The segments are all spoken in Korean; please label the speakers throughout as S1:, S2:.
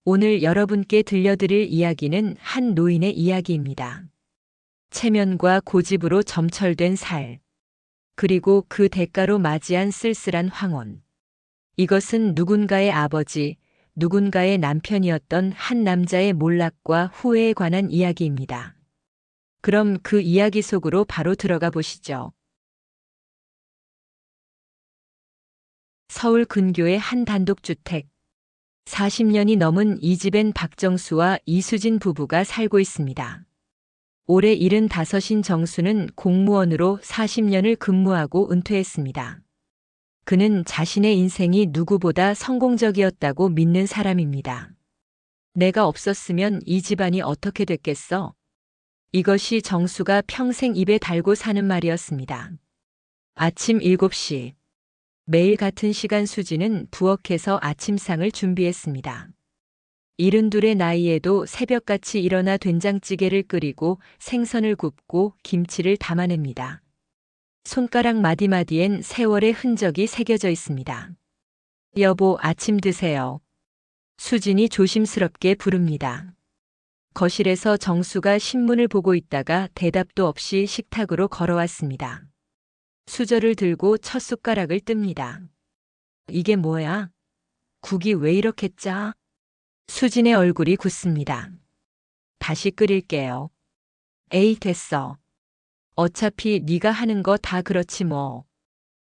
S1: 오늘 여러분께 들려드릴 이야기는 한 노인의 이야기입니다. 체면과 고집으로 점철된 살, 그리고 그 대가로 맞이한 쓸쓸한 황혼. 이것은 누군가의 아버지, 누군가의 남편이었던 한 남자의 몰락과 후회에 관한 이야기입니다. 그럼 그 이야기 속으로 바로 들어가 보시죠. 서울 근교의 한 단독주택. 40년이 넘은 이 집엔 박정수와 이수진 부부가 살고 있습니다. 올해 75인 정수는 공무원으로 40년을 근무하고 은퇴했습니다. 그는 자신의 인생이 누구보다 성공적이었다고 믿는 사람입니다. 내가 없었으면 이 집안이 어떻게 됐겠어? 이것이 정수가 평생 입에 달고 사는 말이었습니다. 아침 7시. 매일 같은 시간 수지는 부엌에서 아침상을 준비했습니다. 72의 나이에도 새벽같이 일어나 된장찌개를 끓이고 생선을 굽고 김치를 담아냅니다. 손가락 마디마디엔 세월의 흔적이 새겨져 있습니다. 여보, 아침 드세요. 수진이 조심스럽게 부릅니다. 거실에서 정수가 신문을 보고 있다가 대답도 없이 식탁으로 걸어왔습니다. 수저를 들고 첫 숟가락을 뜹니다. 이게 뭐야? 국이 왜 이렇게 짜? 수진의 얼굴이 굳습니다. 다시 끓일게요. 에이, 됐어. 어차피 네가 하는 거 다 그렇지 뭐.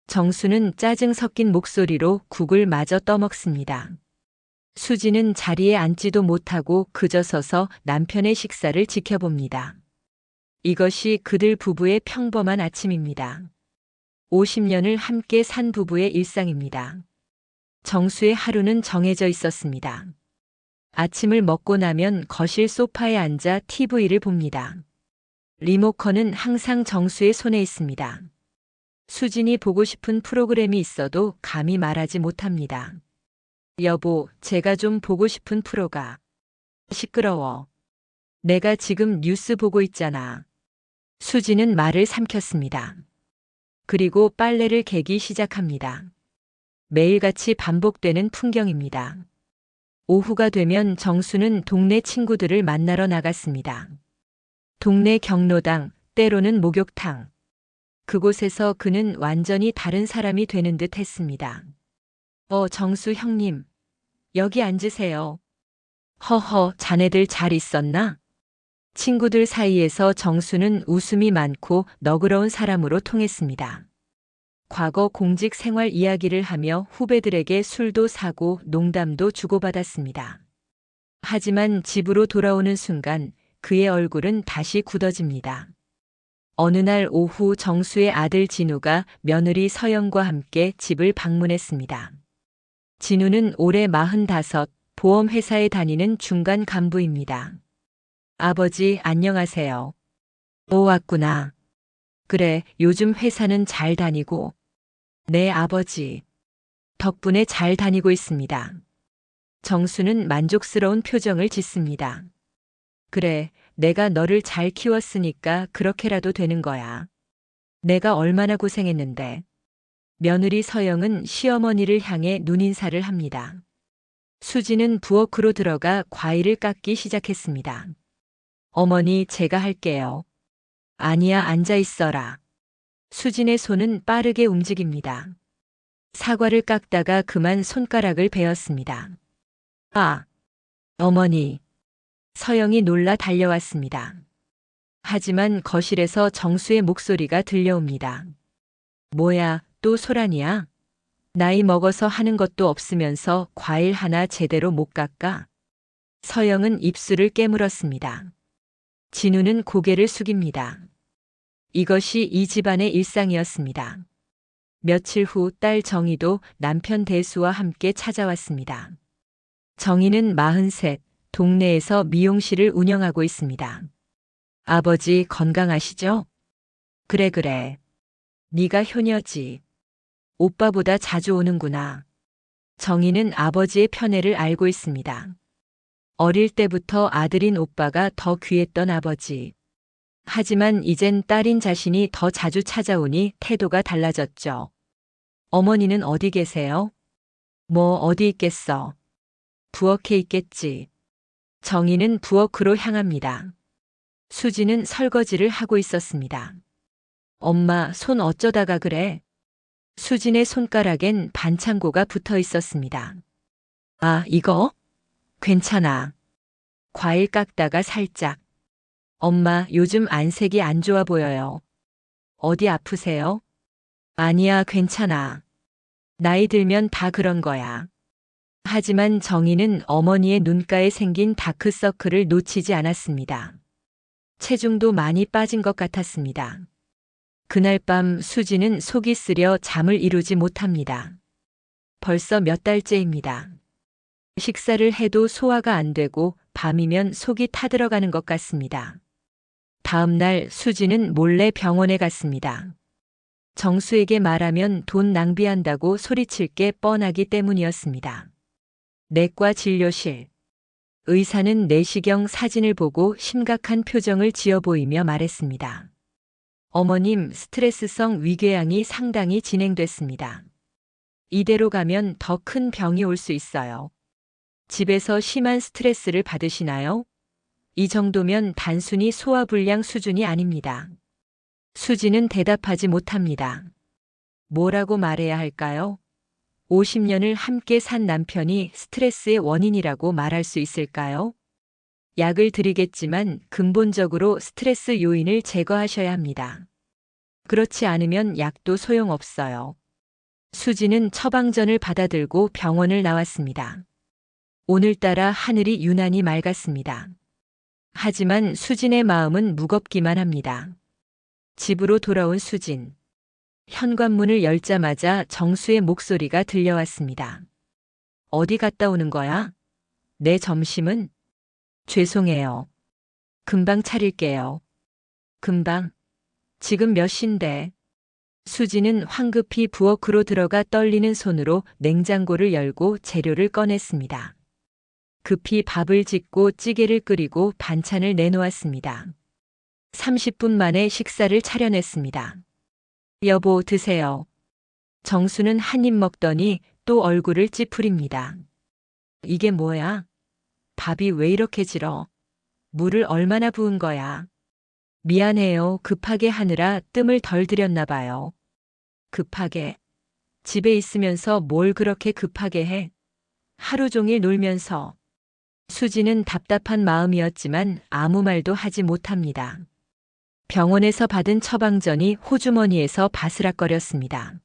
S1: 정수는 짜증 섞인 목소리로 국을 마저 떠먹습니다. 수지는 자리에 앉지도 못하고 그저 서서 남편의 식사를 지켜봅니다. 이것이 그들 부부의 평범한 아침입니다. 50년을 함께 산 부부의 일상입니다. 정수의 하루는 정해져 있었습니다. 아침을 먹고 나면 거실 소파에 앉아 TV를 봅니다. 리모컨은 항상 정수의 손에 있습니다. 수진이 보고 싶은 프로그램이 있어도 감히 말하지 못합니다. 여보, 제가 좀 보고 싶은 프로가. 시끄러워. 내가 지금 뉴스 보고 있잖아. 수진은 말을 삼켰습니다. 그리고 빨래를 개기 시작합니다. 매일같이 반복되는 풍경입니다. 오후가 되면 정수는 동네 친구들을 만나러 나갔습니다. 동네 경로당, 때로는 목욕탕. 그곳에서 그는 완전히 다른 사람이 되는 듯 했습니다. 정수 형님. 여기 앉으세요. 허허, 자네들 잘 있었나? 친구들 사이에서 정수는 웃음이 많고 너그러운 사람으로 통했습니다. 과거 공직 생활 이야기를 하며 후배들에게 술도 사고 농담도 주고받았습니다. 하지만 집으로 돌아오는 순간 그의 얼굴은 다시 굳어집니다. 어느 날 오후 정수의 아들 진우가 며느리 서영과 함께 집을 방문했습니다. 진우는 올해 45, 보험회사에 다니는 중간 간부입니다. 아버지, 안녕하세요. 왔구나. 그래, 요즘 회사는 잘 다니고. 네, 아버지. 덕분에 잘 다니고 있습니다. 정수는 만족스러운 표정을 짓습니다. 그래, 내가 너를 잘 키웠으니까 그렇게라도 되는 거야. 내가 얼마나 고생했는데. 며느리 서영은 시어머니를 향해 눈인사를 합니다. 수지는 부엌으로 들어가 과일을 깎기 시작했습니다. 어머니, 제가 할게요. 아니야, 앉아 있어라. 수진의 손은 빠르게 움직입니다. 사과를 깎다가 그만 손가락을 베었습니다. 아, 어머니. 서영이 놀라 달려왔습니다. 하지만 거실에서 정수의 목소리가 들려옵니다. 뭐야, 또 소란이야? 나이 먹어서 하는 것도 없으면서 과일 하나 제대로 못 깎아? 서영은 입술을 깨물었습니다. 진우는 고개를 숙입니다. 이것이 이 집안의 일상이었습니다. 며칠 후 딸 정희도 남편 대수와 함께 찾아왔습니다. 정희는 43, 동네에서 미용실을 운영하고 있습니다. 아버지 건강하시죠? 그래. 네가 효녀지. 오빠보다 자주 오는구나. 정희는 아버지의 편애를 알고 있습니다. 어릴 때부터 아들인 오빠가 더 귀했던 아버지. 하지만 이젠 딸인 자신이 더 자주 찾아오니 태도가 달라졌죠. 어머니는 어디 계세요? 뭐 어디 있겠어. 부엌에 있겠지. 정희는 부엌으로 향합니다. 수지는 설거지를 하고 있었습니다. 엄마, 손 어쩌다가 그래? 수진의 손가락엔 반창고가 붙어 있었습니다. 아, 이거? 괜찮아. 과일 깎다가 살짝. 엄마, 요즘 안색이 안 좋아 보여요. 어디 아프세요? 아니야, 괜찮아. 나이 들면 다 그런 거야. 하지만 정희는 어머니의 눈가에 생긴 다크서클을 놓치지 않았습니다. 체중도 많이 빠진 것 같았습니다. 그날 밤 수지는 속이 쓰려 잠을 이루지 못합니다. 벌써 몇 달째입니다. 식사를 해도 소화가 안 되고 밤이면 속이 타들어가는 것 같습니다. 다음 날 수지는 몰래 병원에 갔습니다. 정수에게 말하면 돈 낭비한다고 소리칠 게 뻔하기 때문이었습니다. 내과 진료실. 의사는 내시경 사진을 보고 심각한 표정을 지어 보이며 말했습니다. 어머님, 스트레스성 위궤양이 상당히 진행됐습니다. 이대로 가면 더 큰 병이 올 수 있어요. 집에서 심한 스트레스를 받으시나요? 이 정도면 단순히 소화불량 수준이 아닙니다. 수지는 대답하지 못합니다. 뭐라고 말해야 할까요? 50년을 함께 산 남편이 스트레스의 원인이라고 말할 수 있을까요? 약을 드리겠지만 근본적으로 스트레스 요인을 제거하셔야 합니다. 그렇지 않으면 약도 소용없어요. 수지는 처방전을 받아들고 병원을 나왔습니다. 오늘따라 하늘이 유난히 맑았습니다. 하지만 수진의 마음은 무겁기만 합니다. 집으로 돌아온 수진. 현관문을 열자마자 정수의 목소리가 들려왔습니다. 어디 갔다 오는 거야? 내 점심은? 죄송해요. 금방 차릴게요. 금방? 지금 몇 시인데? 수지는 황급히 부엌으로 들어가 떨리는 손으로 냉장고를 열고 재료를 꺼냈습니다. 급히 밥을 짓고 찌개를 끓이고 반찬을 내놓았습니다. 30분 만에 식사를 차려냈습니다. 여보, 드세요. 정수는 한 입 먹더니 또 얼굴을 찌푸립니다. 이게 뭐야? 밥이 왜 이렇게 질어? 물을 얼마나 부은 거야? 미안해요. 급하게 하느라 뜸을 덜 들였나 봐요. 급하게? 집에 있으면서 뭘 그렇게 급하게 해? 하루 종일 놀면서. 수지는 답답한 마음이었지만 아무 말도 하지 못합니다. 병원에서 받은 처방전이 호주머니에서 바스락거렸습니다.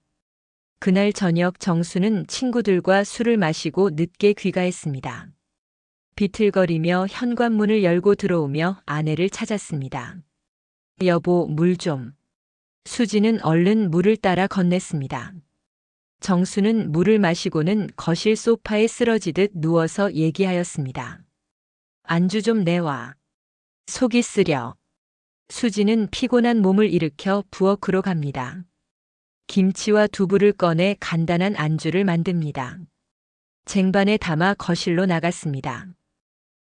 S1: 그날 저녁 정수는 친구들과 술을 마시고 늦게 귀가했습니다. 비틀거리며 현관문을 열고 들어오며 아내를 찾았습니다. 여보, 물 좀. 수지는 얼른 물을 따라 건넸습니다. 정수는 물을 마시고는 거실 소파에 쓰러지듯 누워서 얘기하였습니다. 안주 좀 내와. 속이 쓰려. 수지는 피곤한 몸을 일으켜 부엌으로 갑니다. 김치와 두부를 꺼내 간단한 안주를 만듭니다. 쟁반에 담아 거실로 나갔습니다.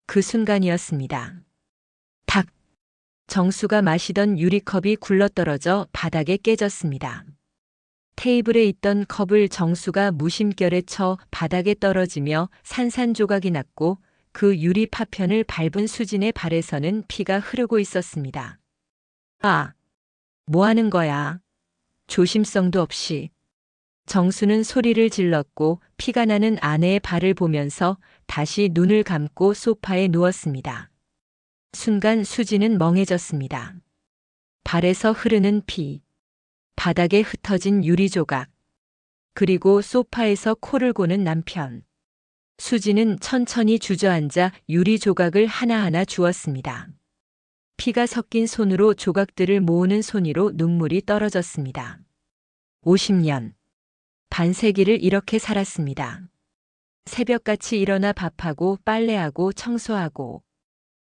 S1: 그 순간이었습니다. 탁! 정수가 마시던 유리컵이 굴러떨어져 바닥에 깨졌습니다. 테이블에 있던 컵을 정수가 무심결에 쳐 바닥에 떨어지며 산산조각이 났고 그 유리 파편을 밟은 수진의 발에서는 피가 흐르고 있었습니다. 아! 뭐 하는 거야? 조심성도 없이. 정수는 소리를 질렀고 피가 나는 아내의 발을 보면서 다시 눈을 감고 소파에 누웠습니다. 순간 수지는 멍해졌습니다. 발에서 흐르는 피, 바닥에 흩어진 유리 조각, 그리고 소파에서 코를 고는 남편. 수지는 천천히 주저앉아 유리 조각을 하나하나 주웠습니다. 피가 섞인 손으로 조각들을 모으는 손으로 눈물이 떨어졌습니다. 50년. 반세기를 이렇게 살았습니다. 새벽같이 일어나 밥하고 빨래하고 청소하고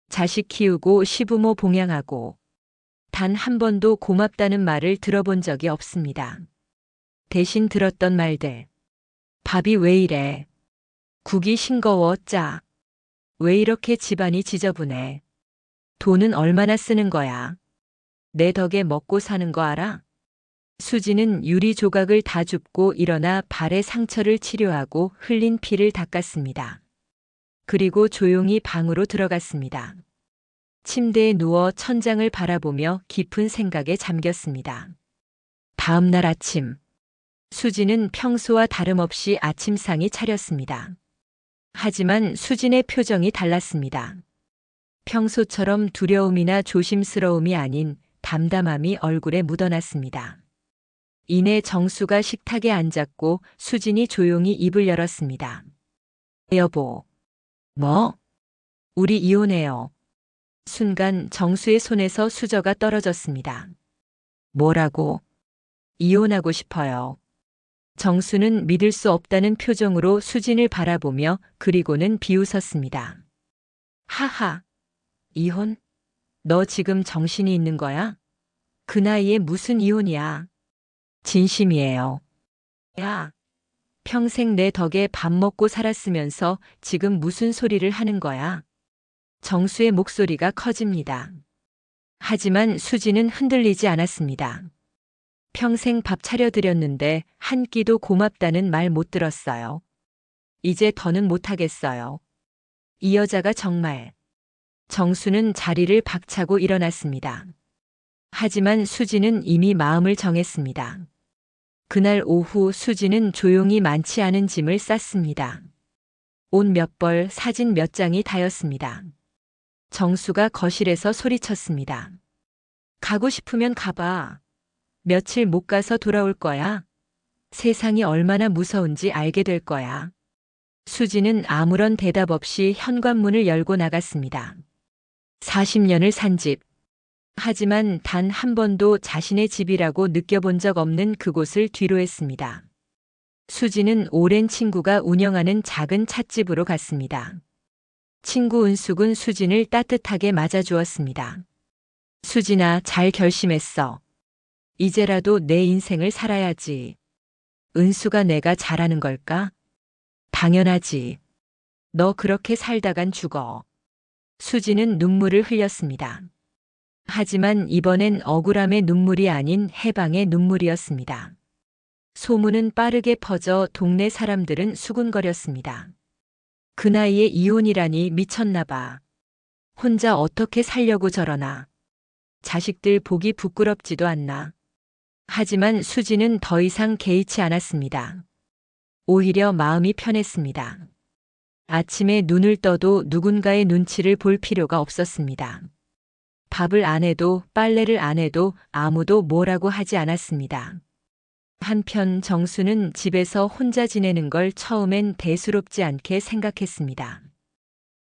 S1: 자식 키우고 시부모 봉양하고 단 한 번도 고맙다는 말을 들어본 적이 없습니다. 대신 들었던 말들. 밥이 왜 이래? 국이 싱거워 짜. 왜 이렇게 집안이 지저분해? 돈은 얼마나 쓰는 거야? 내 덕에 먹고 사는 거 알아? 수지는 유리 조각을 다 줍고 일어나 발의 상처를 치료하고 흘린 피를 닦았습니다. 그리고 조용히 방으로 들어갔습니다. 침대에 누워 천장을 바라보며 깊은 생각에 잠겼습니다. 다음 날 아침, 수진은 평소와 다름없이 아침상이 차렸습니다. 하지만 수진의 표정이 달랐습니다. 평소처럼 두려움이나 조심스러움이 아닌 담담함이 얼굴에 묻어났습니다. 이내 정수가 식탁에 앉았고 수진이 조용히 입을 열었습니다. 여보. 뭐? 우리 이혼해요. 순간 정수의 손에서 수저가 떨어졌습니다. 뭐라고? 이혼하고 싶어요. 정수는 믿을 수 없다는 표정으로 수진을 바라보며 그리고는 비웃었습니다. 하하. 이혼? 너 지금 정신이 있는 거야? 그 나이에 무슨 이혼이야? 진심이에요. 야, 평생 내 덕에 밥 먹고 살았으면서 지금 무슨 소리를 하는 거야? 정수의 목소리가 커집니다. 하지만 수지는 흔들리지 않았습니다. 평생 밥 차려드렸는데 한 끼도 고맙다는 말 못 들었어요. 이제 더는 못하겠어요. 이 여자가 정말. 정수는 자리를 박차고 일어났습니다. 하지만 수지는 이미 마음을 정했습니다. 그날 오후 수지는 조용히 많지 않은 짐을 쌌습니다. 옷 몇 벌, 사진 몇 장이 다였습니다. 정수가 거실에서 소리쳤습니다. 가고 싶으면 가봐. 며칠 못 가서 돌아올 거야. 세상이 얼마나 무서운지 알게 될 거야. 수지는 아무런 대답 없이 현관문을 열고 나갔습니다. 40년을 산 집. 하지만 단 한 번도 자신의 집이라고 느껴본 적 없는 그곳을 뒤로했습니다. 수지는 오랜 친구가 운영하는 작은 찻집으로 갔습니다. 친구 은숙은 수진을 따뜻하게 맞아주었습니다. 수진아, 잘 결심했어. 이제라도 내 인생을 살아야지. 은수가 내가 잘하는 걸까? 당연하지. 너 그렇게 살다간 죽어. 수지는 눈물을 흘렸습니다. 하지만 이번엔 억울함의 눈물이 아닌 해방의 눈물이었습니다. 소문은 빠르게 퍼져 동네 사람들은 수군거렸습니다. 그 나이에 이혼이라니 미쳤나 봐. 혼자 어떻게 살려고 저러나. 자식들 보기 부끄럽지도 않나. 하지만 수지는 더 이상 개의치 않았습니다. 오히려 마음이 편했습니다. 아침에 눈을 떠도 누군가의 눈치를 볼 필요가 없었습니다. 밥을 안 해도 빨래를 안 해도 아무도 뭐라고 하지 않았습니다. 한편 정수는 집에서 혼자 지내는 걸 처음엔 대수롭지 않게 생각했습니다.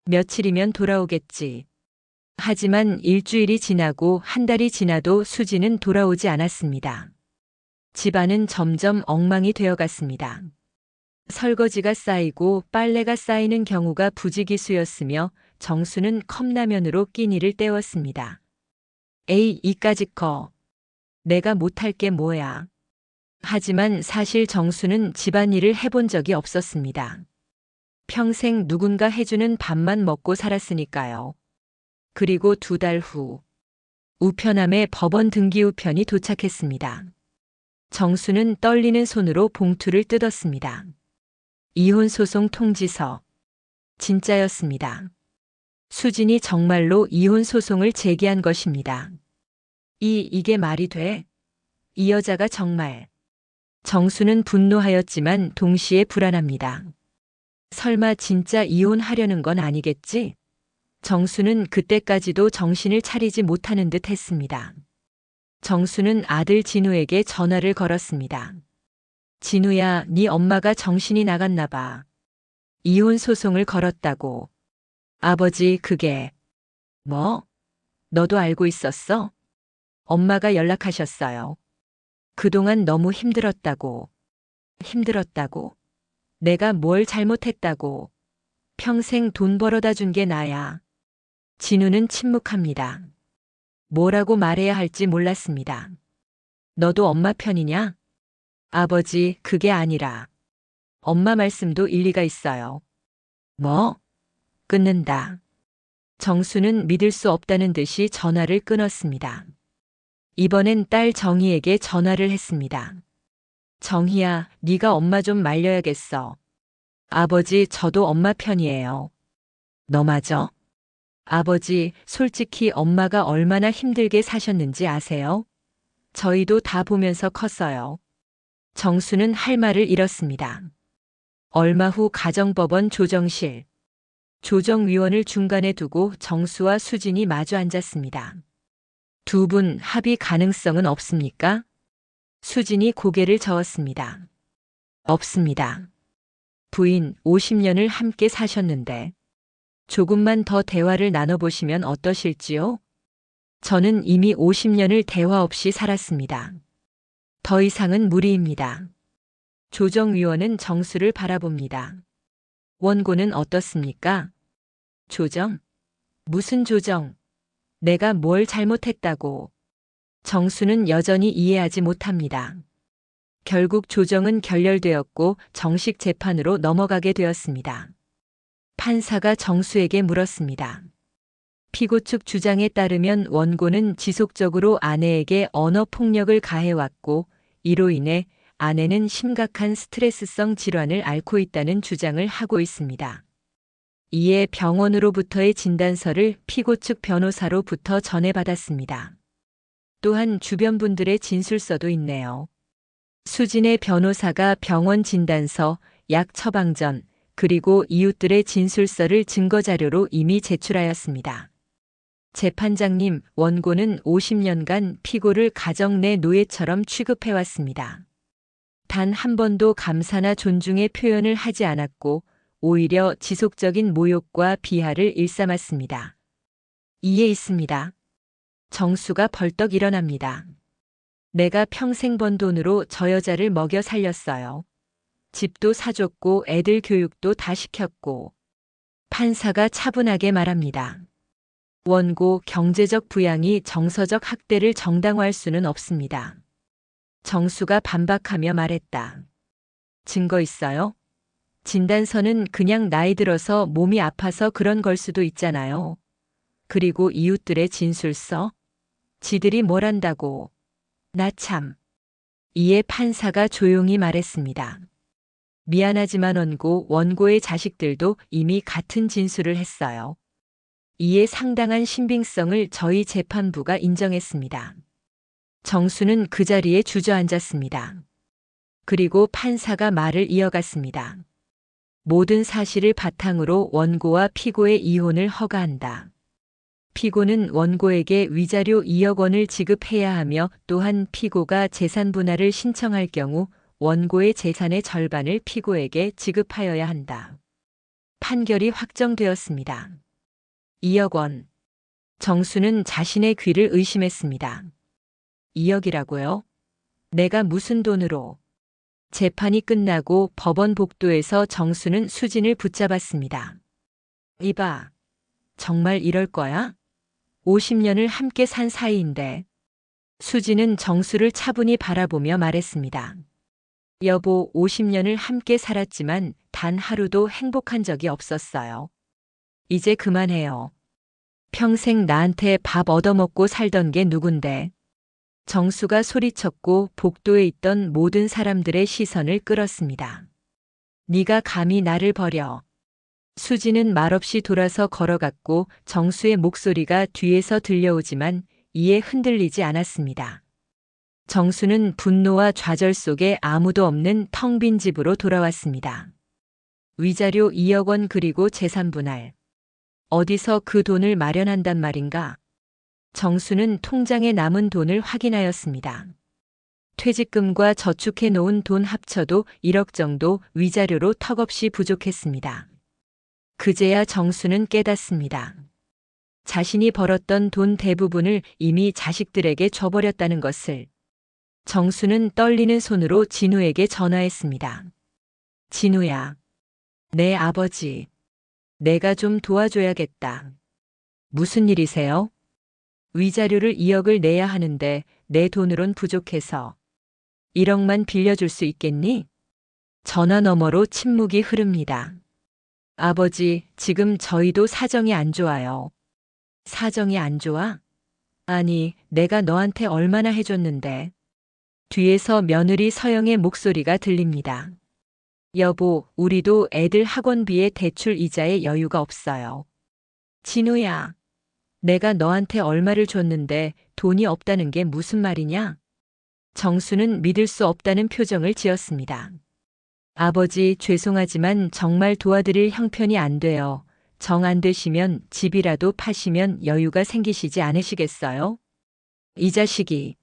S1: 며칠이면 돌아오겠지. 하지만 일주일이 지나고 한 달이 지나도 수지는 돌아오지 않았습니다. 집안은 점점 엉망이 되어갔습니다. 설거지가 쌓이고 빨래가 쌓이는 경우가 부지기수였으며 정수는 컵라면으로 끼니를 때웠습니다. 에이, 이까짓 거. 내가 못할 게 뭐야. 하지만 사실 정수는 집안일을 해본 적이 없었습니다. 평생 누군가 해주는 밥만 먹고 살았으니까요. 그리고 2달 후, 우편함에 법원 등기 우편이 도착했습니다. 정수는 떨리는 손으로 봉투를 뜯었습니다. 이혼소송 통지서. 진짜였습니다. 수진이 정말로 이혼소송을 제기한 것입니다. 이게 말이 돼? 이 여자가 정말. 정수는 분노하였지만 동시에 불안합니다. 설마 진짜 이혼하려는 건 아니겠지? 정수는 그때까지도 정신을 차리지 못하는 듯 했습니다. 정수는 아들 진우에게 전화를 걸었습니다. 진우야, 네 엄마가 정신이 나갔나 봐. 이혼 소송을 걸었다고. 아버지, 그게. 뭐? 너도 알고 있었어? 엄마가 연락하셨어요. 그동안 너무 힘들었다고. 힘들었다고? 내가 뭘 잘못했다고. 평생 돈 벌어다 준 게 나야. 진우는 침묵합니다. 뭐라고 말해야 할지 몰랐습니다. 너도 엄마 편이냐? 아버지, 그게 아니라. 엄마 말씀도 일리가 있어요. 뭐? 끊는다. 정수는 믿을 수 없다는 듯이 전화를 끊었습니다. 이번엔 딸 정희에게 전화를 했습니다. 정희야, 네가 엄마 좀 말려야겠어. 아버지, 저도 엄마 편이에요. 너마저? 아버지, 솔직히 엄마가 얼마나 힘들게 사셨는지 아세요? 저희도 다 보면서 컸어요. 정수는 할 말을 잃었습니다. 얼마 후 가정법원 조정실. 조정위원을 중간에 두고 정수와 수진이 마주 앉았습니다. 두 분 합의 가능성은 없습니까? 수진이 고개를 저었습니다. 없습니다. 부인 50년을 함께 사셨는데 조금만 더 대화를 나눠보시면 어떠실지요? 저는 이미 50년을 대화 없이 살았습니다. 더 이상은 무리입니다. 조정위원은 정수를 바라봅니다. 원고는 어떻습니까? 조정? 무슨 조정? 내가 뭘 잘못했다고. 정수는 여전히 이해하지 못합니다. 결국 조정은 결렬되었고 정식 재판으로 넘어가게 되었습니다. 판사가 정수에게 물었습니다. 피고 측 주장에 따르면 원고는 지속적으로 아내에게 언어 폭력을 가해왔고 이로 인해 아내는 심각한 스트레스성 질환을 앓고 있다는 주장을 하고 있습니다. 이에 병원으로부터의 진단서를 피고 측 변호사로부터 전해받았습니다. 또한 주변 분들의 진술서도 있네요. 수진의 변호사가 병원 진단서, 약 처방전, 그리고 이웃들의 진술서를 증거자료로 이미 제출하였습니다. 재판장님, 원고는 50년간 피고를 가정 내 노예처럼 취급해왔습니다. 단 한 번도 감사나 존중의 표현을 하지 않았고 오히려 지속적인 모욕과 비하를 일삼았습니다. 이해 있습니다. 정수가 벌떡 일어납니다. 내가 평생 번 돈으로 저 여자를 먹여 살렸어요. 집도 사줬고 애들 교육도 다 시켰고. 판사가 차분하게 말합니다. 원고 경제적 부양이 정서적 학대를 정당화할 수는 없습니다. 정수가 반박하며 말했다. 증거 있어요? 진단서는 그냥 나이 들어서 몸이 아파서 그런 걸 수도 있잖아요. 그리고 이웃들의 진술서? 지들이 뭘 안다고. 나 참. 이에 판사가 조용히 말했습니다. 미안하지만 원고의 자식들도 이미 같은 진술을 했어요. 이에 상당한 신빙성을 저희 재판부가 인정했습니다. 정수는 그 자리에 주저앉았습니다. 그리고 판사가 말을 이어갔습니다. 모든 사실을 바탕으로 원고와 피고의 이혼을 허가한다. 피고는 원고에게 위자료 2억 원을 지급해야 하며 또한 피고가 재산 분할을 신청할 경우 원고의 재산의 절반을 피고에게 지급하여야 한다. 판결이 확정되었습니다. 2억 원. 정수는 자신의 귀를 의심했습니다. 2억이라고요? 내가 무슨 돈으로? 재판이 끝나고 법원 복도에서 정수는 수진을 붙잡았습니다. 이봐, 정말 이럴 거야? 50년을 함께 산 사이인데. 수진은 정수를 차분히 바라보며 말했습니다. 여보, 50년을 함께 살았지만 단 하루도 행복한 적이 없었어요. 이제 그만해요. 평생 나한테 밥 얻어먹고 살던 게 누군데. 정수가 소리쳤고 복도에 있던 모든 사람들의 시선을 끌었습니다. 네가 감히 나를 버려. 수지는 말없이 돌아서 걸어갔고 정수의 목소리가 뒤에서 들려오지만 이에 흔들리지 않았습니다. 정수는 분노와 좌절 속에 아무도 없는 텅 빈 집으로 돌아왔습니다. 위자료 2억 원 그리고 재산 분할. 어디서 그 돈을 마련한단 말인가? 정수는 통장에 남은 돈을 확인하였습니다. 퇴직금과 저축해 놓은 돈 합쳐도 1억 정도 위자료로 턱없이 부족했습니다. 그제야 정수는 깨닫습니다. 자신이 벌었던 돈 대부분을 이미 자식들에게 줘버렸다는 것을. 정수는 떨리는 손으로 진우에게 전화했습니다. 진우야, 내 아버지. 내가 좀 도와줘야겠다. 무슨 일이세요? 위자료를 2억을 내야 하는데 내 돈으론 부족해서. 1억만 빌려줄 수 있겠니? 전화 너머로 침묵이 흐릅니다. 아버지, 지금 저희도 사정이 안 좋아요. 사정이 안 좋아? 아니, 내가 너한테 얼마나 해줬는데. 뒤에서 며느리 서영의 목소리가 들립니다. 여보, 우리도 애들 학원비에 대출 이자에 여유가 없어요. 진우야, 내가 너한테 얼마를 줬는데 돈이 없다는 게 무슨 말이냐? 정수는 믿을 수 없다는 표정을 지었습니다. 아버지, 죄송하지만 정말 도와드릴 형편이 안 돼요. 정 안 되시면 집이라도 파시면 여유가 생기시지 않으시겠어요? 이 자식이.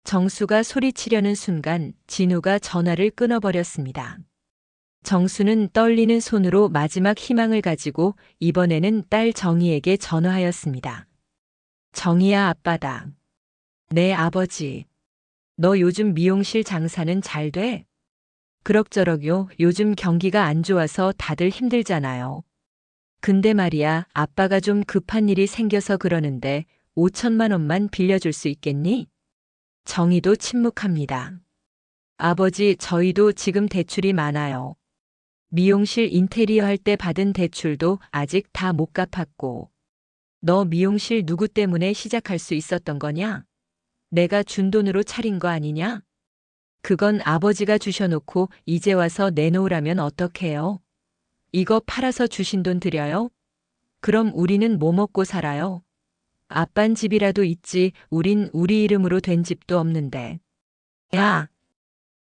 S1: 정수가 소리치려는 순간 진우가 전화를 끊어버렸습니다. 정수는 떨리는 손으로 마지막 희망을 가지고 이번에는 딸 정희에게 전화하였습니다. 정희야, 아빠다. 네, 아버지. 너 요즘 미용실 장사는 잘 돼? 그럭저럭요. 요즘 경기가 안 좋아서 다들 힘들잖아요. 근데 말이야, 아빠가 좀 급한 일이 생겨서 그러는데 5천만 원만 빌려줄 수 있겠니? 정희도 침묵합니다. 아버지, 저희도 지금 대출이 많아요. 미용실 인테리어 할 때 받은 대출도 아직 다 못 갚았고. 너 미용실 누구 때문에 시작할 수 있었던 거냐? 내가 준 돈으로 차린 거 아니냐? 그건 아버지가 주셔놓고 이제 와서 내놓으라면 어떡해요? 이거 팔아서 주신 돈 드려요? 그럼 우리는 뭐 먹고 살아요? 아빤 집이라도 있지, 우린 우리 이름으로 된 집도 없는데. 야!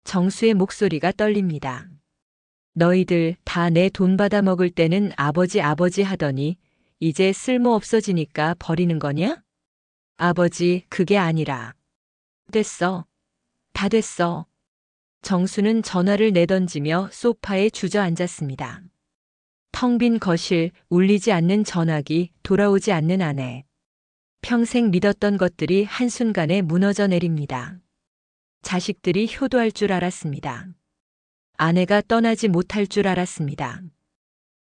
S1: 정수의 목소리가 떨립니다. 너희들 다 내 돈 받아 먹을 때는 아버지 아버지 하더니 이제 쓸모 없어지니까 버리는 거냐? 아버지, 그게 아니라. 됐어. 다 됐어. 정수는 전화를 내던지며 소파에 주저앉았습니다. 텅 빈 거실, 울리지 않는 전화기, 돌아오지 않는 아내. 평생 믿었던 것들이 한순간에 무너져 내립니다. 자식들이 효도할 줄 알았습니다. 아내가 떠나지 못할 줄 알았습니다.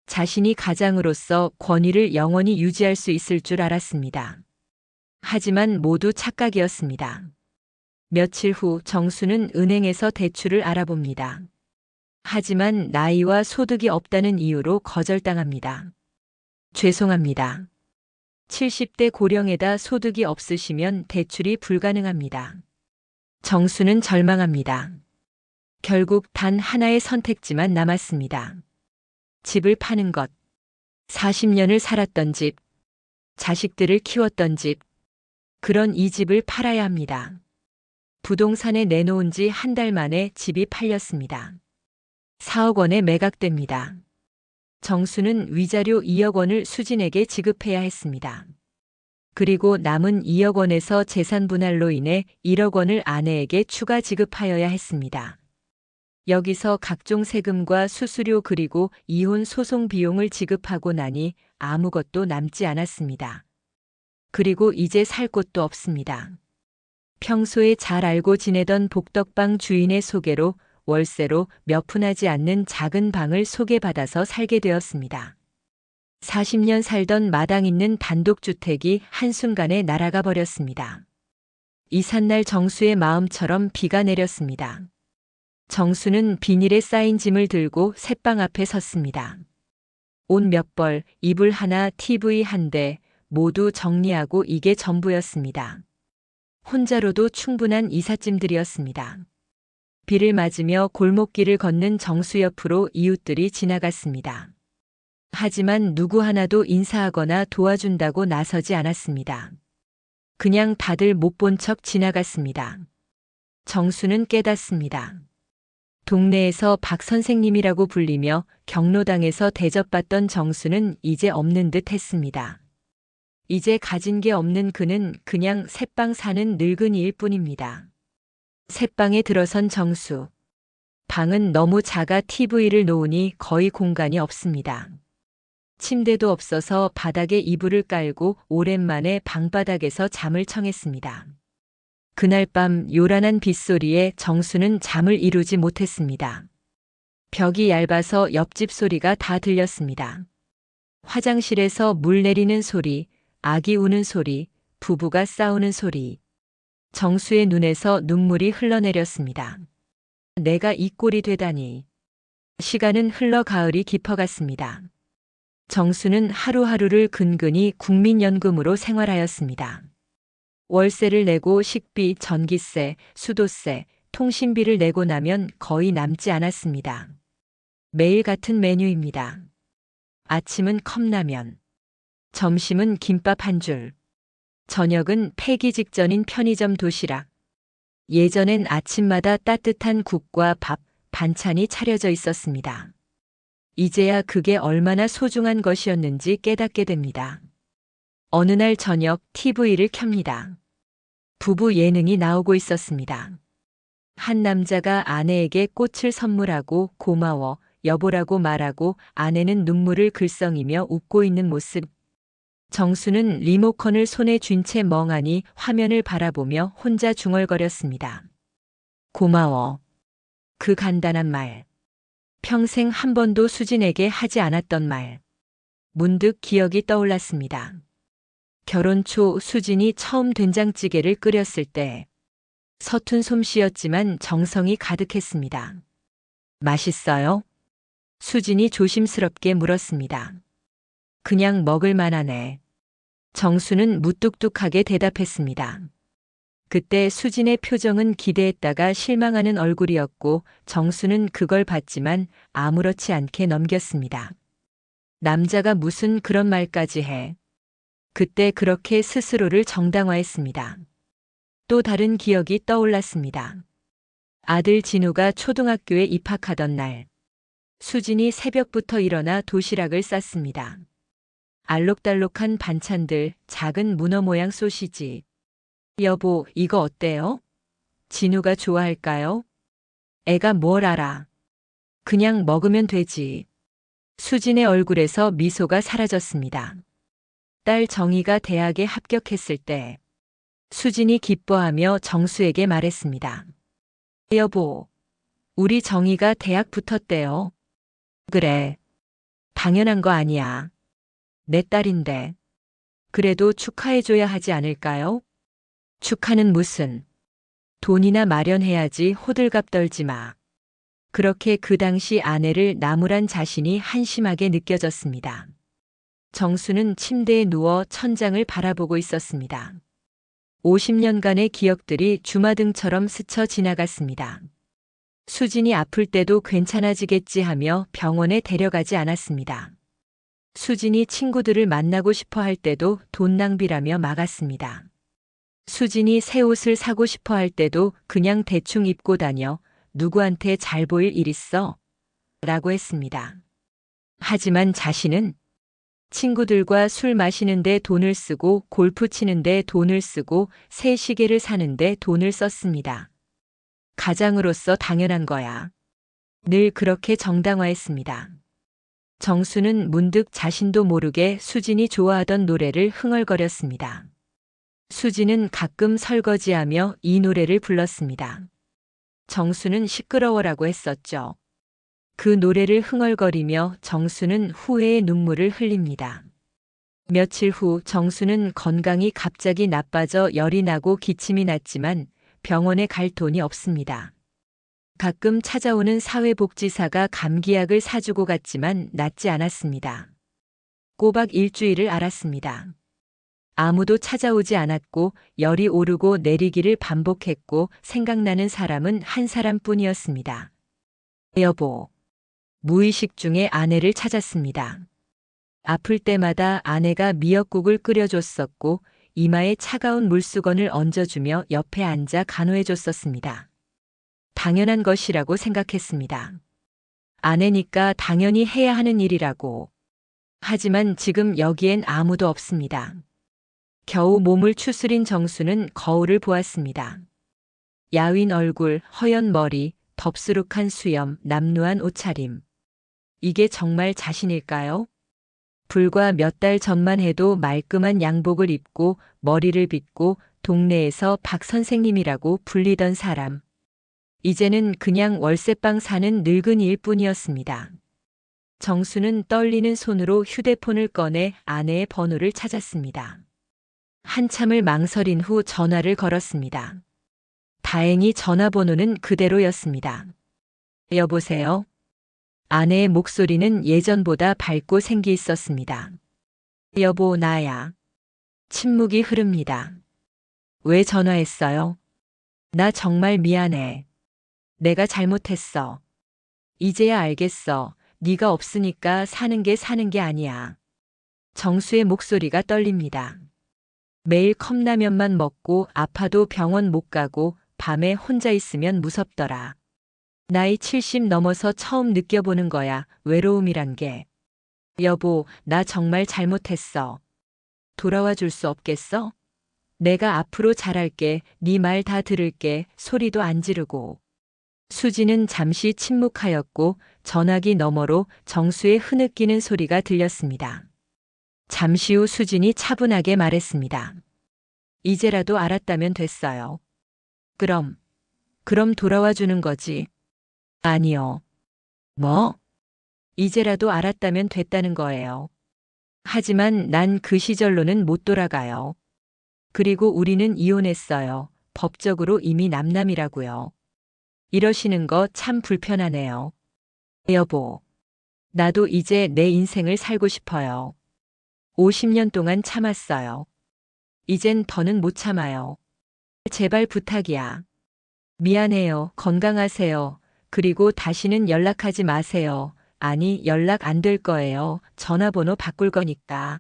S1: 자신이 가장으로서 권위를 영원히 유지할 수 있을 줄 알았습니다. 하지만 모두 착각이었습니다. 며칠 후 정수는 은행에서 대출을 알아봅니다. 하지만 나이와 소득이 없다는 이유로 거절당합니다. 죄송합니다. 70대 고령에다 소득이 없으시면 대출이 불가능합니다. 정수는 절망합니다. 결국 단 하나의 선택지만 남았습니다. 집을 파는 것. 40년을 살았던 집, 자식들을 키웠던 집, 그런 이 집을 팔아야 합니다. 부동산에 내놓은 지 한 달 만에 집이 팔렸습니다. 4억 원에 매각됩니다. 정수는 위자료 2억 원을 수진에게 지급해야 했습니다. 그리고 남은 2억 원에서 재산 분할로 인해 1억 원을 아내에게 추가 지급하여야 했습니다. 여기서 각종 세금과 수수료 그리고 이혼 소송 비용을 지급하고 나니 아무것도 남지 않았습니다. 그리고 이제 살 곳도 없습니다. 평소에 잘 알고 지내던 복덕방 주인의 소개로 월세로 몇 푼하지 않는 작은 방을 소개받아서 살게 되었습니다. 40년 살던 마당 있는 단독주택이 한순간에 날아가 버렸습니다. 이삿날 정수의 마음처럼 비가 내렸습니다. 정수는 비닐에 쌓인 짐을 들고 새방 앞에 섰습니다. 옷 몇 벌, 이불 하나, TV 한 대, 모두 정리하고 이게 전부였습니다. 혼자로도 충분한 이삿짐들이었습니다. 비를 맞으며 골목길을 걷는 정수 옆으로 이웃들이 지나갔습니다. 하지만 누구 하나도 인사하거나 도와준다고 나서지 않았습니다. 그냥 다들 못 본 척 지나갔습니다. 정수는 깨닫습니다. 동네에서 박 선생님이라고 불리며 경로당에서 대접받던 정수는 이제 없는 듯 했습니다. 이제 가진 게 없는 그는 그냥 새방 사는 늙은이일 뿐입니다. 새방에 들어선 정수. 방은 너무 작아 TV를 놓으니 거의 공간이 없습니다. 침대도 없어서 바닥에 이불을 깔고 오랜만에 방바닥에서 잠을 청했습니다. 그날 밤 요란한 빗소리에 정수는 잠을 이루지 못했습니다. 벽이 얇아서 옆집 소리가 다 들렸습니다. 화장실에서 물 내리는 소리, 아기 우는 소리, 부부가 싸우는 소리. 정수의 눈에서 눈물이 흘러내렸습니다. 내가 이 꼴이 되다니. 시간은 흘러 가을이 깊어갔습니다. 정수는 하루하루를 근근히 국민연금으로 생활하였습니다. 월세를 내고 식비, 전기세, 수도세, 통신비를 내고 나면 거의 남지 않았습니다. 매일 같은 메뉴입니다. 아침은 컵라면, 점심은 김밥 한 줄. 저녁은 폐기 직전인 편의점 도시락. 예전엔 아침마다 따뜻한 국과 밥, 반찬이 차려져 있었습니다. 이제야 그게 얼마나 소중한 것이었는지 깨닫게 됩니다. 어느 날 저녁 TV를 켭니다. 부부 예능이 나오고 있었습니다. 한 남자가 아내에게 꽃을 선물하고 고마워, 여보라고 말하고 아내는 눈물을 글썽이며 웃고 있는 모습. 정수는 리모컨을 손에 쥔 채 멍하니 화면을 바라보며 혼자 중얼거렸습니다. 고마워. 그 간단한 말. 평생 한 번도 수진에게 하지 않았던 말. 문득 기억이 떠올랐습니다. 결혼 초 수진이 처음 된장찌개를 끓였을 때 서툰 솜씨였지만 정성이 가득했습니다. 맛있어요? 수진이 조심스럽게 물었습니다. 그냥 먹을 만하네. 정수는 무뚝뚝하게 대답했습니다. 그때 수진의 표정은 기대했다가 실망하는 얼굴이었고 정수는 그걸 봤지만 아무렇지 않게 넘겼습니다. 남자가 무슨 그런 말까지 해. 그때 그렇게 스스로를 정당화했습니다. 또 다른 기억이 떠올랐습니다. 아들 진우가 초등학교에 입학하던 날, 수진이 새벽부터 일어나 도시락을 쌌습니다. 알록달록한 반찬들, 작은 문어 모양 소시지. 여보, 이거 어때요? 진우가 좋아할까요? 애가 뭘 알아. 그냥 먹으면 되지. 수진의 얼굴에서 미소가 사라졌습니다. 딸 정희가 대학에 합격했을 때 수진이 기뻐하며 정수에게 말했습니다. 여보, 우리 정희가 대학 붙었대요. 그래. 당연한 거 아니야. 내 딸인데. 그래도 축하해줘야 하지 않을까요? 축하는 무슨. 돈이나 마련해야지 호들갑 떨지 마. 그렇게 그 당시 아내를 나무란 자신이 한심하게 느껴졌습니다. 정수는 침대에 누워 천장을 바라보고 있었습니다. 50년간의 기억들이 주마등처럼 스쳐 지나갔습니다. 수진이 아플 때도 괜찮아지겠지 하며 병원에 데려가지 않았습니다. 수진이 친구들을 만나고 싶어 할 때도 돈 낭비라며 막았습니다. 수진이 새 옷을 사고 싶어 할 때도 그냥 대충 입고 다녀. 누구한테 잘 보일 일 있어? 라고 했습니다. 하지만 자신은 친구들과 술 마시는데 돈을 쓰고 골프 치는데 돈을 쓰고 새 시계를 사는데 돈을 썼습니다. 가장으로서 당연한 거야. 늘 그렇게 정당화했습니다. 정수는 문득 자신도 모르게 수진이 좋아하던 노래를 흥얼거렸습니다. 수진은 가끔 설거지하며 이 노래를 불렀습니다. 정수는 시끄러워라고 했었죠. 그 노래를 흥얼거리며 정수는 후회의 눈물을 흘립니다. 며칠 후 정수는 건강이 갑자기 나빠져 열이 나고 기침이 났지만 병원에 갈 돈이 없습니다. 가끔 찾아오는 사회복지사가 감기약을 사주고 갔지만 낫지 않았습니다. 꼬박 일주일을 앓았습니다. 아무도 찾아오지 않았고 열이 오르고 내리기를 반복했고 생각나는 사람은 한 사람뿐이었습니다. 여보. 무의식 중에 아내를 찾았습니다. 아플 때마다 아내가 미역국을 끓여줬었고 이마에 차가운 물수건을 얹어주며 옆에 앉아 간호해줬었습니다. 당연한 것이라고 생각했습니다. 아내니까 당연히 해야 하는 일이라고. 하지만 지금 여기엔 아무도 없습니다. 겨우 몸을 추스린 정수는 거울을 보았습니다. 야윈 얼굴, 허연 머리, 덥수룩한 수염, 남루한 옷차림. 이게 정말 자신일까요? 불과 몇 달 전만 해도 말끔한 양복을 입고 머리를 빗고 동네에서 박 선생님이라고 불리던 사람. 이제는 그냥 월세방 사는 늙은이일 뿐이었습니다. 정수는 떨리는 손으로 휴대폰을 꺼내 아내의 번호를 찾았습니다. 한참을 망설인 후 전화를 걸었습니다. 다행히 전화번호는 그대로였습니다. 여보세요? 아내의 목소리는 예전보다 밝고 생기 있었습니다. 여보, 나야. 침묵이 흐릅니다. 왜 전화했어요? 나 정말 미안해. 내가 잘못했어. 이제야 알겠어. 네가 없으니까 사는 게 아니야. 정수의 목소리가 떨립니다. 매일 컵라면만 먹고 아파도 병원 못 가고 밤에 혼자 있으면 무섭더라. 나이 70 넘어서 처음 느껴보는 거야, 외로움이란 게. 여보, 나 정말 잘못했어. 돌아와 줄 수 없겠어? 내가 앞으로 잘할게, 네 말 다 들을게, 소리도 안 지르고. 수지는 잠시 침묵하였고 전화기 너머로 정수의 흐느끼는 소리가 들렸습니다. 잠시 후 수진이 차분하게 말했습니다. 이제라도 알았다면 됐어요. 그럼 돌아와 주는 거지. 아니요. 뭐? 이제라도 알았다면 됐다는 거예요. 하지만 난 그 시절로는 못 돌아가요. 그리고 우리는 이혼했어요. 법적으로 이미 남남이라고요. 이러시는 거 참 불편하네요. 여보, 나도 이제 내 인생을 살고 싶어요. 50년 동안 참았어요. 이젠 더는 못 참아요. 제발 부탁이야. 미안해요. 건강하세요. 그리고 다시는 연락하지 마세요. 아니, 연락 안 될 거예요. 전화번호 바꿀 거니까.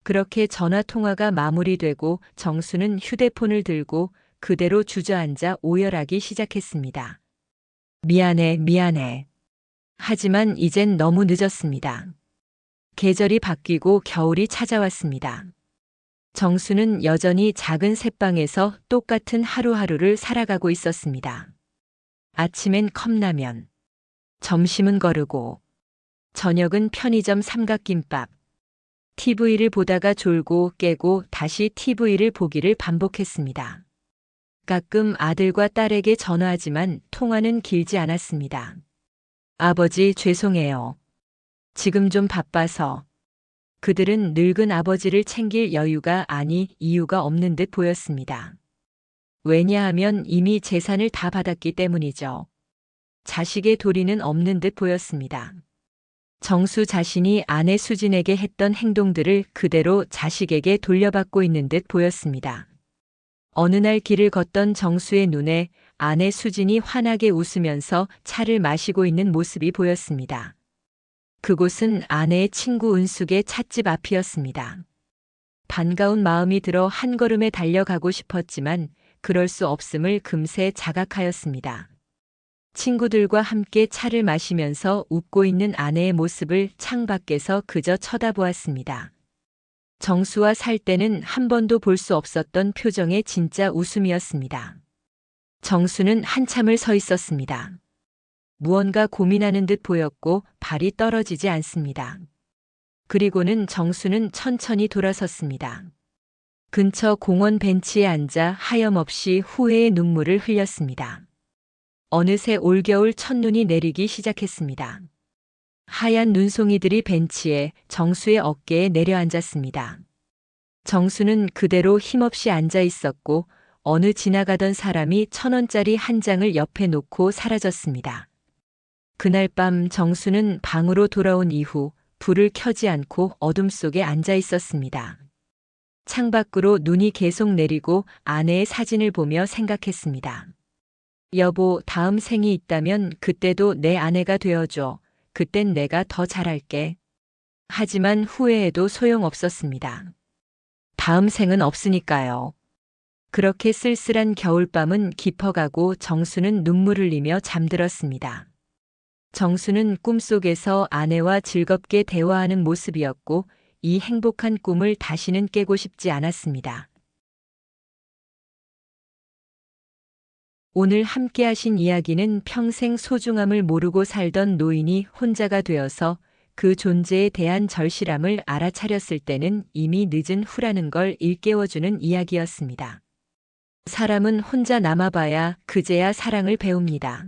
S1: 그렇게 전화 통화가 마무리되고 정수는 휴대폰을 들고 그대로 주저앉아 오열하기 시작했습니다. 미안해. 하지만 이젠 너무 늦었습니다. 계절이 바뀌고 겨울이 찾아왔습니다. 정수는 여전히 작은 새방에서 똑같은 하루하루를 살아가고 있었습니다. 아침엔 컵라면, 점심은 거르고, 저녁은 편의점 삼각김밥. TV를 보다가 졸고 깨고 다시 TV를 보기를 반복했습니다. 가끔 아들과 딸에게 전화하지만 통화는 길지 않았습니다. 아버지, 죄송해요. 지금 좀 바빠서. 그들은 늙은 아버지를 챙길 여유가 아니 이유가 없는 듯 보였습니다. 왜냐하면 이미 재산을 다 받았기 때문이죠. 자식의 도리는 없는 듯 보였습니다. 정수 자신이 아내 수진에게 했던 행동들을 그대로 자식에게 돌려받고 있는 듯 보였습니다. 어느 날 길을 걷던 정수의 눈에 아내 수진이 환하게 웃으면서 차를 마시고 있는 모습이 보였습니다. 그곳은 아내의 친구 은숙의 찻집 앞이었습니다. 반가운 마음이 들어 한 걸음에 달려가고 싶었지만 그럴 수 없음을 금세 자각하였습니다. 친구들과 함께 차를 마시면서 웃고 있는 아내의 모습을 창밖에서 그저 쳐다보았습니다. 정수와 살 때는 한 번도 볼 수 없었던 표정의 진짜 웃음이었습니다. 정수는 한참을 서 있었습니다. 무언가 고민하는 듯 보였고 발이 떨어지지 않습니다. 그리고는 정수는 천천히 돌아섰습니다. 근처 공원 벤치에 앉아 하염없이 후회의 눈물을 흘렸습니다. 어느새 올겨울 첫눈이 내리기 시작했습니다. 하얀 눈송이들이 벤치에 정수의 어깨에 내려앉았습니다. 정수는 그대로 힘없이 앉아 있었고 어느 지나가던 사람이 1,000원짜리 한 장을 옆에 놓고 사라졌습니다. 그날 밤 정수는 방으로 돌아온 이후 불을 켜지 않고 어둠 속에 앉아 있었습니다. 창밖으로 눈이 계속 내리고 아내의 사진을 보며 생각했습니다. 여보, 다음 생이 있다면 그때도 내 아내가 되어줘. 그땐 내가 더 잘할게. 하지만 후회해도 소용없었습니다. 다음 생은 없으니까요. 그렇게 쓸쓸한 겨울밤은 깊어가고 정수는 눈물을 흘리며 잠들었습니다. 정수는 꿈속에서 아내와 즐겁게 대화하는 모습이었고 이 행복한 꿈을 다시는 깨고 싶지 않았습니다. 오늘 함께 하신 이야기는 평생 소중함을 모르고 살던 노인이 혼자가 되어서 그 존재에 대한 절실함을 알아차렸을 때는 이미 늦은 후라는 걸 일깨워주는 이야기였습니다. 사람은 혼자 남아봐야 그제야 사랑을 배웁니다.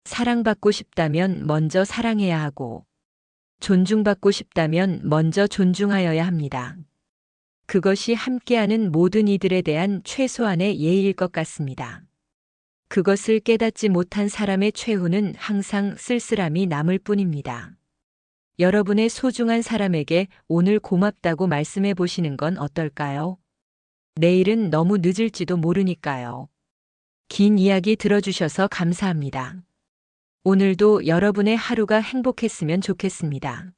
S1: 사랑받고 싶다면 먼저 사랑해야 하고, 존중받고 싶다면 먼저 존중하여야 합니다. 그것이 함께하는 모든 이들에 대한 최소한의 예의일 것 같습니다. 그것을 깨닫지 못한 사람의 최후는 항상 쓸쓸함이 남을 뿐입니다. 여러분의 소중한 사람에게 오늘 고맙다고 말씀해 보시는 건 어떨까요? 내일은 너무 늦을지도 모르니까요. 긴 이야기 들어주셔서 감사합니다. 오늘도 여러분의 하루가 행복했으면 좋겠습니다.